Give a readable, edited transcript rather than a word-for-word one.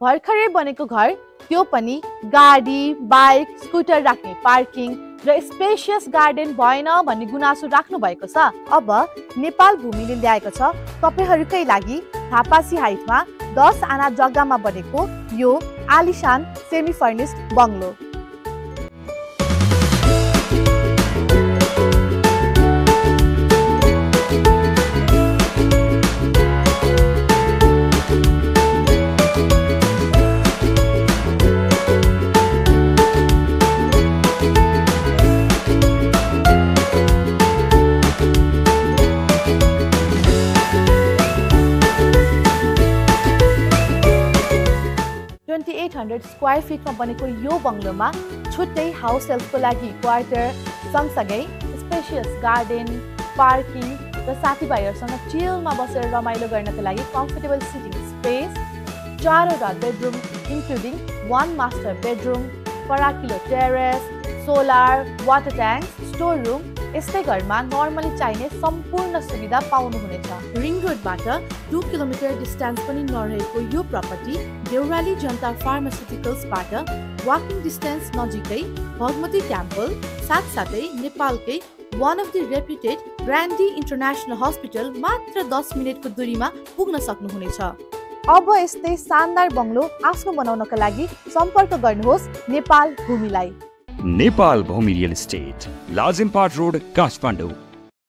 भर्खरै बनेको घर, त्यो पनि गाडी, बाइक, स्कुटर राख्ने पार्किङ र स्पेशियस गार्डन भएन भन्ने गुनासो राख्नु भएको छ। अब नेपाल भूमिले ल्याएको छ तपाईहरुकै लागि थापासी हाइटमा 10 आना जग्गामा बनेको यो आलिशान सेमी फर्निश्ड बंगलो। स्क्वायर फिटमा बनेको यो बंगलोमा छुट्टै हाउस हेल्पको लागि क्वार्टर सँगसँगै स्पेशियस गार्डन, पार्किङ र साथीभाइहरुसँग चिलमा बसेर रमाइलो गर्नका लागि कम्फर्टेबल सिटिङ स्पेस, 4वटा बेडरुम इन्क्लुडिङ 1 मास्टर बेडरुम, फराकिलो terrace, solar, water tank, store room, यस्तै घरमा नर्मली चाहिने सम्पूर्ण सुविधा पाउनुहुनेछ। रिङ रोडबाट 2 किलोमिटर डिस्टेन्स पनि नरहेको यो प्रपर्टी देउराली जनता फार्मास्युटिकल्सबाट वाकिङ डिस्टेन्स नजिकै भगमती टेम्पल साथसाथै नेपालकै one of the reputed brandy international hospital मात्र 10 मिनेटको दूरीमा पुग्न सक्नुहुनेछ। अब यस्तै शानदार बंगलो आफ्नो बनाउनका लागि सम्पर्क गर्नुहोस् नेपाल भूमिलाई। नेपाल भूमि real estate, Lazimpat road, Kathmandu.